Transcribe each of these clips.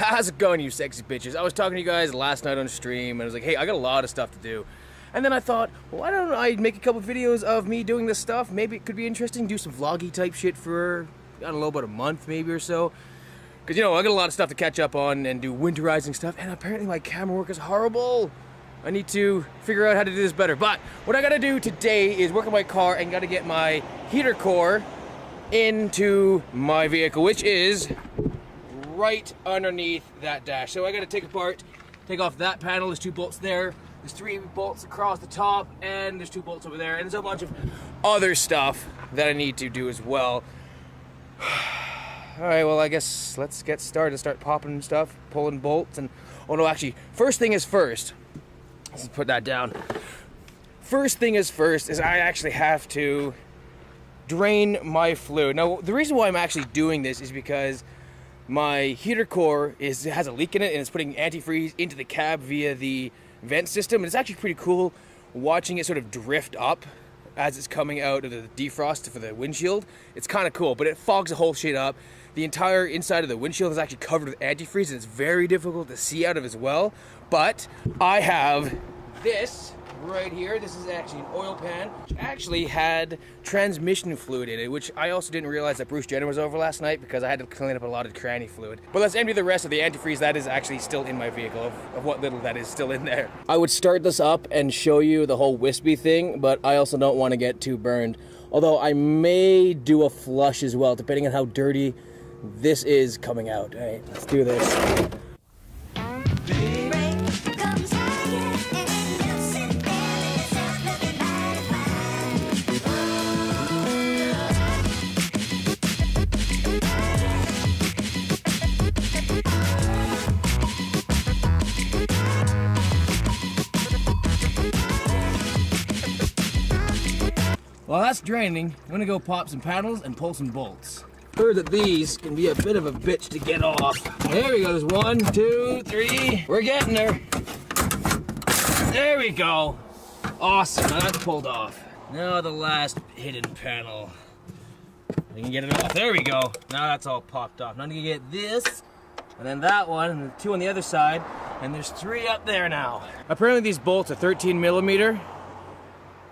How's it going, you sexy bitches? I was talking to you guys last night on stream, and I was like, hey, I got a lot of stuff to do. And then I thought, well, why don't I make a couple videos of me doing this stuff? Maybe it could be interesting, do some vloggy type shit for, I don't know, about a month maybe or so. Because, you know, I got a lot of stuff to catch up on and do winterizing stuff, and apparently my camera work is horrible. I need to figure out how to do this better. But what I gotta do today is work on my car and gotta get my heater core into my vehicle, which is right underneath that dash. So I gotta take off that panel. There's 2 bolts there. There's 3 bolts across the top, and there's 2 bolts over there, and there's a bunch of other stuff that I need to do as well. All right, well, I guess let's get started. Start popping stuff, pulling bolts, and oh no, actually, first thing is first. Let's put that down. First thing is first is I actually have to drain my fluid. Now, the reason why I'm actually doing this is because my heater core has a leak in it, and it's putting antifreeze into the cab via the vent system. And it's actually pretty cool watching it sort of drift up as it's coming out of the defrost for the windshield. It's kind of cool, but it fogs the whole shit up. The entire inside of the windshield is actually covered with antifreeze, and it's very difficult to see out of as well. But I have this right here. This is actually an oil pan, which actually had transmission fluid in it, which I also didn't realize that Bruce Jenner was over last night because I had to clean up a lot of cranny fluid. But let's empty the rest of the antifreeze that is actually still in my vehicle, of what little that is still in there. I would start this up and show you the whole wispy thing, but I also don't want to get too burned. Although I may do a flush as well, depending on how dirty this is coming out. All right, let's do this. While that's draining, I'm gonna go pop some panels and pull some bolts. Heard that these can be a bit of a bitch to get off. There we go, there's 1, 2, 3. We're getting there. There we go. Awesome, now that's pulled off. Now the last hidden panel. I can get it off, there we go. Now that's all popped off. Now I'm gonna get this, and then that one, and 2 on the other side, and there's 3 up there now. Apparently these bolts are 13 millimeter,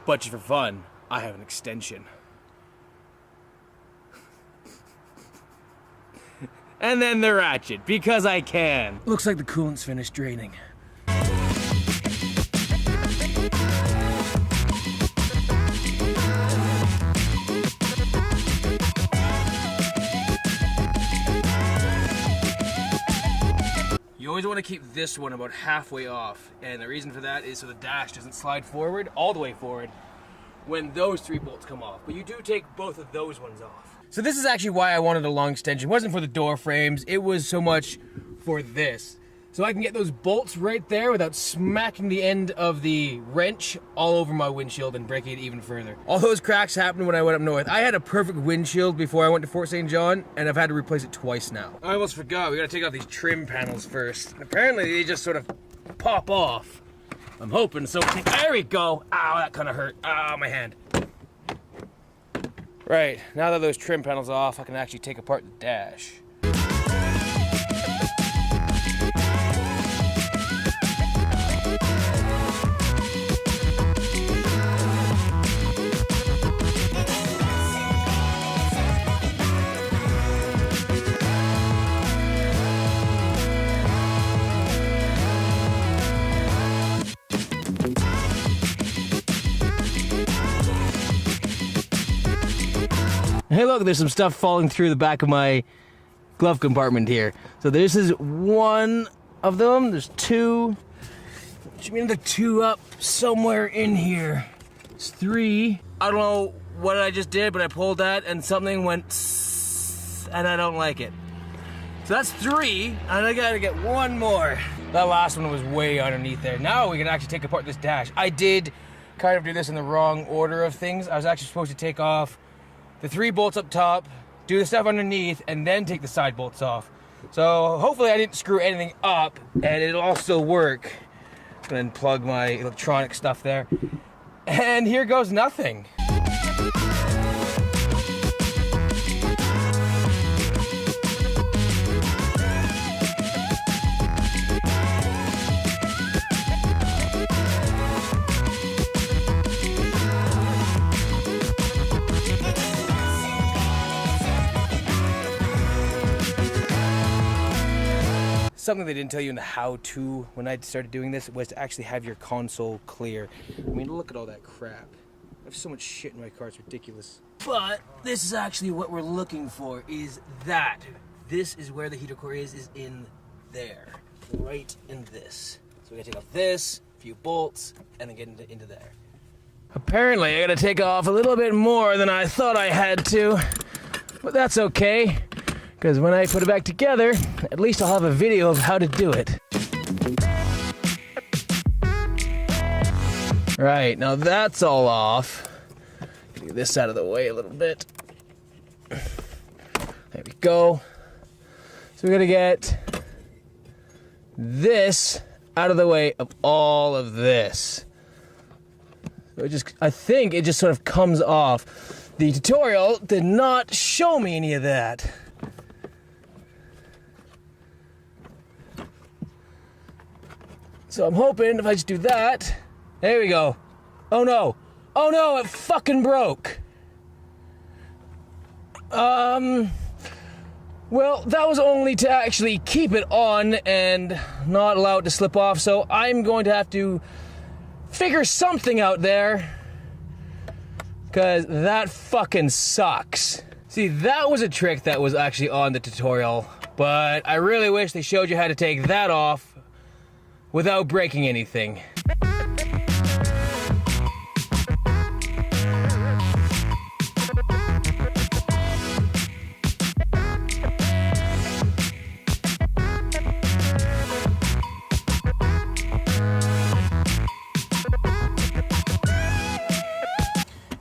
but just for fun, I have an extension. And then the ratchet, because I can. Looks like the coolant's finished draining. You always want to keep this one about halfway off, and the reason for that is so the dash doesn't slide forward, all the way forward, when those 3 bolts come off. But you do take both of those ones off. So this is actually why I wanted a long extension. It wasn't for the door frames, it was so much for this. So I can get those bolts right there without smacking the end of the wrench all over my windshield and breaking it even further. All those cracks happened when I went up north. I had a perfect windshield before I went to Fort St. John, and I've had to replace it twice now. I almost forgot, we gotta take out these trim panels first. And apparently they just sort of pop off. I'm hoping so. There we go. Ow, that kind of hurt. Ow, my hand. Right, now that those trim panels off, I can actually take apart the dash. Hey look, there's some stuff falling through the back of my glove compartment here. So this is one of them, there's 2. Should be another 2 up somewhere in here. It's 3. I don't know what I just did, but I pulled that and something went and I don't like it. So that's 3, and I gotta get 1 more. That last one was way underneath there. Now we can actually take apart this dash. I did kind of do this in the wrong order of things. I was actually supposed to take off the 3 bolts up top, do the stuff underneath, and then take the side bolts off. So hopefully I didn't screw anything up, and it'll all still work. I'm gonna unplug my electronic stuff there. And here goes nothing. something they didn't tell you in the how-to when I started doing this was to actually have your console clear. I mean, look at all that crap. I have so much shit in my car, it's ridiculous. But this is actually what we're looking for, is that. This is where the heater core is in there. Right in this. So we gotta take off this, a few bolts, and then get into there. Apparently I gotta take off a little bit more than I thought I had to. But that's okay, because when I put it back together, at least I'll have a video of how to do it. Right, now that's all off. Get this out of the way a little bit. There we go. So we gotta get this out of the way of all of this. So I think it just sort of comes off. The tutorial did not show me any of that. So I'm hoping if I just do that, there we go. Oh no, it fucking broke. Well, that was only to actually keep it on and not allow it to slip off, so I'm going to have to figure something out there, because that fucking sucks. See, that was a trick that was actually on the tutorial, but I really wish they showed you how to take that off without breaking anything.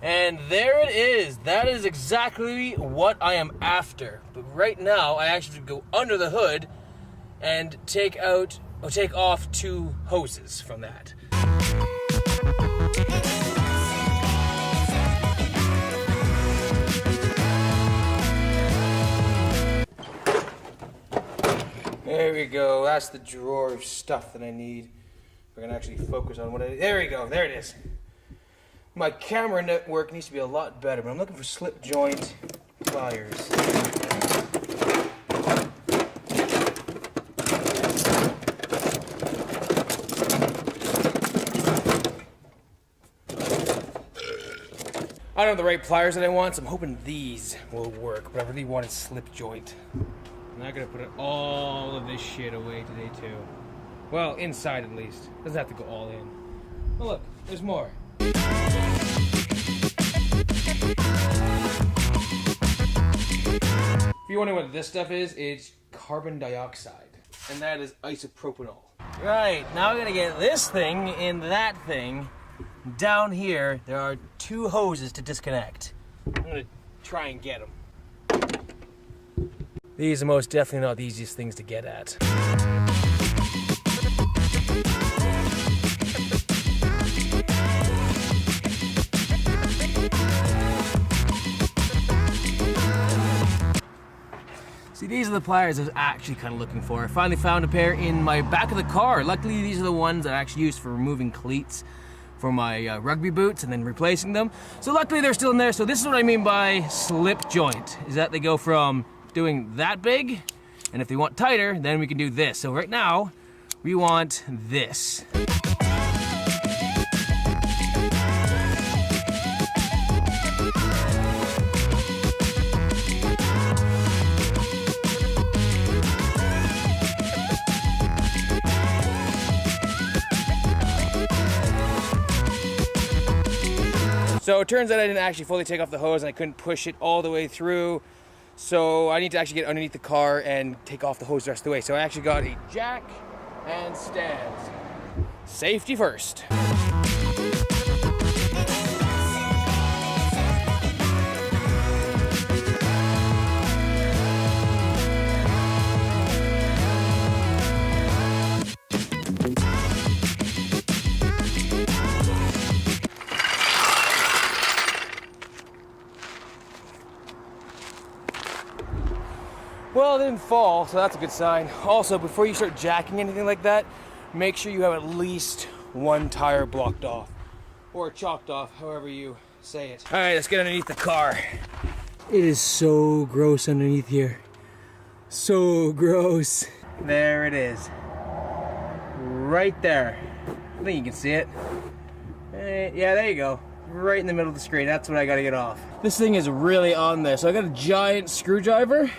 And there it is. That is exactly what I am after. But right now, I actually go under the hood and take off 2 hoses from that. There we go. That's the drawer of stuff that I need. We're gonna actually focus on there we go. There it is. My camera network needs to be a lot better, but I'm looking for slip joint pliers. I don't have the right pliers that I want, so I'm hoping these will work, but I really wanted slip joint. I'm not gonna put all of this shit away today too. Well, inside at least. Doesn't have to go all in. Oh look, there's more. If you're wondering what this stuff is, it's carbon dioxide. And that is isopropanol. Right, now we're gonna get this thing in that thing. Down here, there are 2 hoses to disconnect. I'm gonna try and get them. These are most definitely not the easiest things to get at. See, these are the pliers I was actually kind of looking for. I finally found a pair in my back of the car. Luckily, these are the ones that I actually used for removing cleats for my rugby boots and then replacing them. So luckily they're still in there. So this is what I mean by slip joint, is that they go from doing that big, and if they want tighter, then we can do this. So right now, we want this. So it turns out I didn't actually fully take off the hose and I couldn't push it all the way through. So I need to actually get underneath the car and take off the hose the rest of the way. So I actually got a jack and stands. Safety first. Well, it didn't fall, so that's a good sign. Also, before you start jacking anything like that, make sure you have at least 1 tire blocked off. Or chopped off, however you say it. Alright, let's get underneath the car. It is so gross underneath here. So gross. There it is. Right there. I think you can see it. Yeah, there you go. Right in the middle of the screen. That's what I gotta get off. This thing is really on there. So I got a giant screwdriver.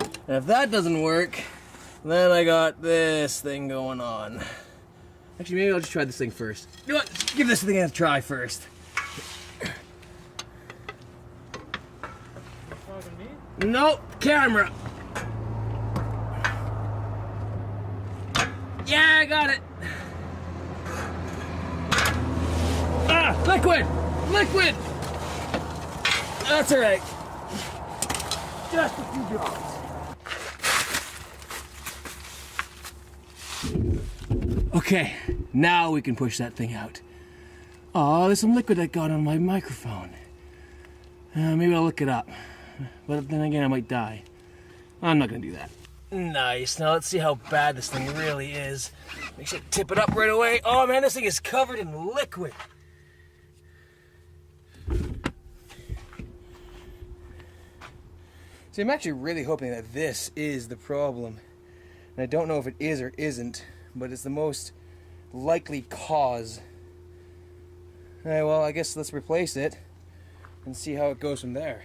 And if that doesn't work, then I got this thing going on. Actually, maybe I'll just try this thing first. You know what? Give this thing a try first. Nope, camera. Yeah, I got it. Ah, liquid! Liquid! That's all right. Just a few drops. Okay, now we can push that thing out. Oh, there's some liquid that got on my microphone. Maybe I'll look it up. But then again, I might die. I'm not gonna do that. Nice. Now let's see how bad this thing really is. Make sure to tip it up right away. Oh man, this thing is covered in liquid. See, I'm actually really hoping that this is the problem. And I don't know if it is or isn't, but it's the most likely cause. Alright, well, I guess let's replace it and see how it goes from there.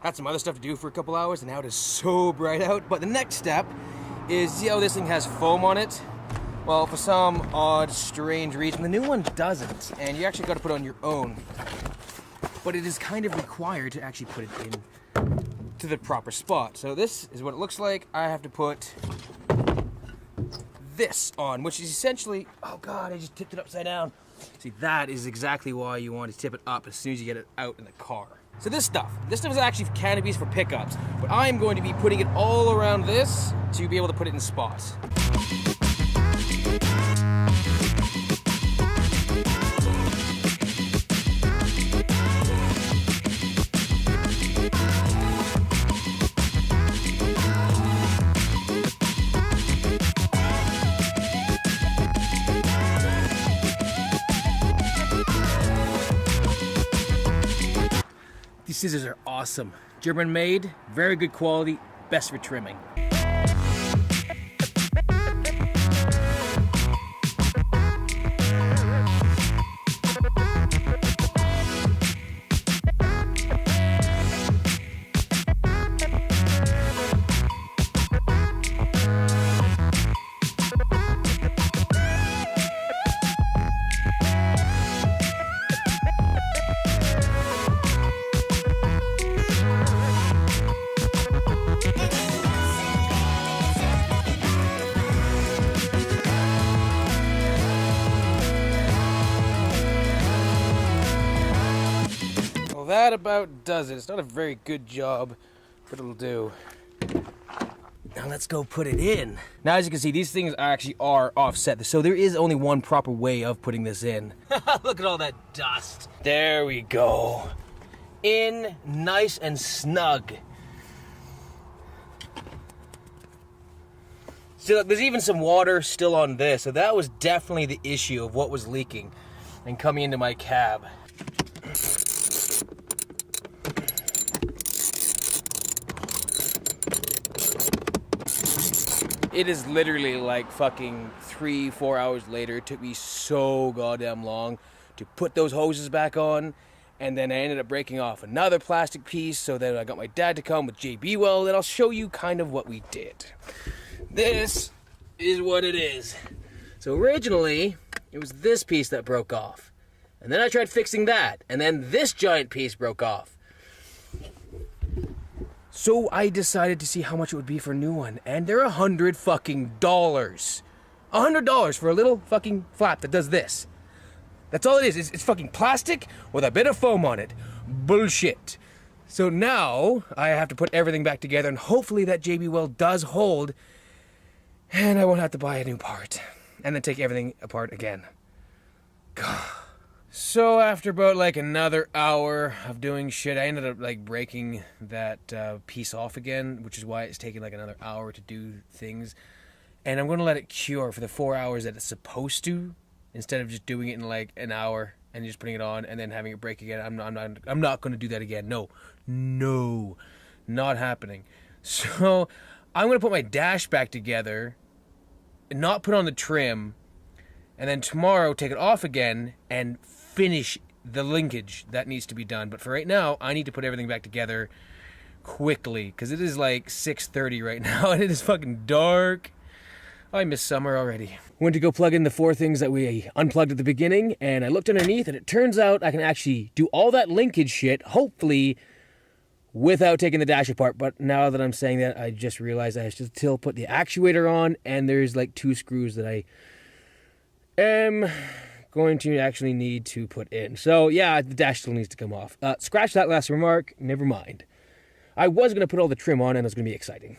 Had some other stuff to do for a couple hours, and now it is so bright out. But the next step is, see how this thing has foam on it? Well, for some odd, strange reason, the new one doesn't, and you actually got to put it on your own. But it is kind of required to actually put it in to the proper spot. So this is what it looks like. I have to put this on, which is essentially, oh god, I just tipped it upside down. See, that is exactly why you want to tip it up as soon as you get it out in the car. So this stuff is actually canopies for pickups, but I'm going to be putting it all around this to be able to put it in spots. These scissors are awesome. German made, very good quality, best for trimming. That about does it. It's not a very good job, but it'll do. Now let's go put it in. Now as you can see, these things actually are offset, so there is only one proper way of putting this in. Look at all that dust. There we go. In nice and snug. See, look, there's even some water still on this, so that was definitely the issue of what was leaking and coming into my cab. It is literally like fucking 3-4 hours later. It took me so goddamn long to put those hoses back on, and then I ended up breaking off another plastic piece, so then I got my dad to come with JB weld, and I'll show you kind of what we did. This is what it is. So originally, it was this piece that broke off, and then I tried fixing that, and then this giant piece broke off. So I decided to see how much it would be for a new one, and they're $100 fucking dollars. $100 for a little fucking flap that does this. That's all it is. It's fucking plastic with a bit of foam on it. Bullshit. So now I have to put everything back together, and hopefully that JB Weld does hold, and I won't have to buy a new part and then take everything apart again. God. So after about like another hour of doing shit, I ended up like breaking that piece off again, which is why it's taking like another hour to do things. And I'm going to let it cure for the 4 hours that it's supposed to, instead of just doing it in like an hour and just putting it on and then having it break again. I'm not going to do that again. No, not happening. So I'm going to put my dash back together, and not put on the trim, and then tomorrow take it off again and finish the linkage that needs to be done. But for right now, I need to put everything back together quickly, because it is like 6:30 right now, and it is fucking dark. I miss summer already. Went to go plug in the 4 things that we unplugged at the beginning, and I looked underneath, and it turns out I can actually do all that linkage shit, hopefully, without taking the dash apart. But now that I'm saying that, I just realized I have to still put the actuator on, and there's like 2 screws that I am going to actually need to put in. So yeah, the dash still needs to come off. Scratch that last remark, never mind. I was going to put all the trim on, and it was going to be exciting.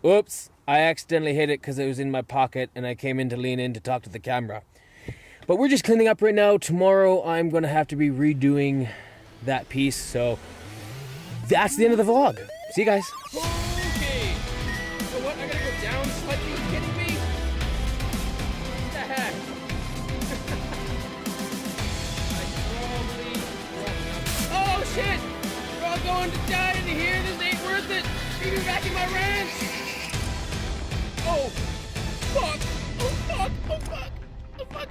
Oops, I accidentally hit it because it was in my pocket, and I came in to lean in to talk to the camera. But we're just cleaning up right now. Tomorrow I'm going to have to be redoing that piece, so that's the end of the vlog. See you guys. Okay, so what, I gotta go down slightly? Are you kidding me? What the heck? Oh shit! We're all going to die into here. This ain't worth it. Leave me back in my ranch. Oh fuck! Oh fuck! Oh fuck! Oh fuck!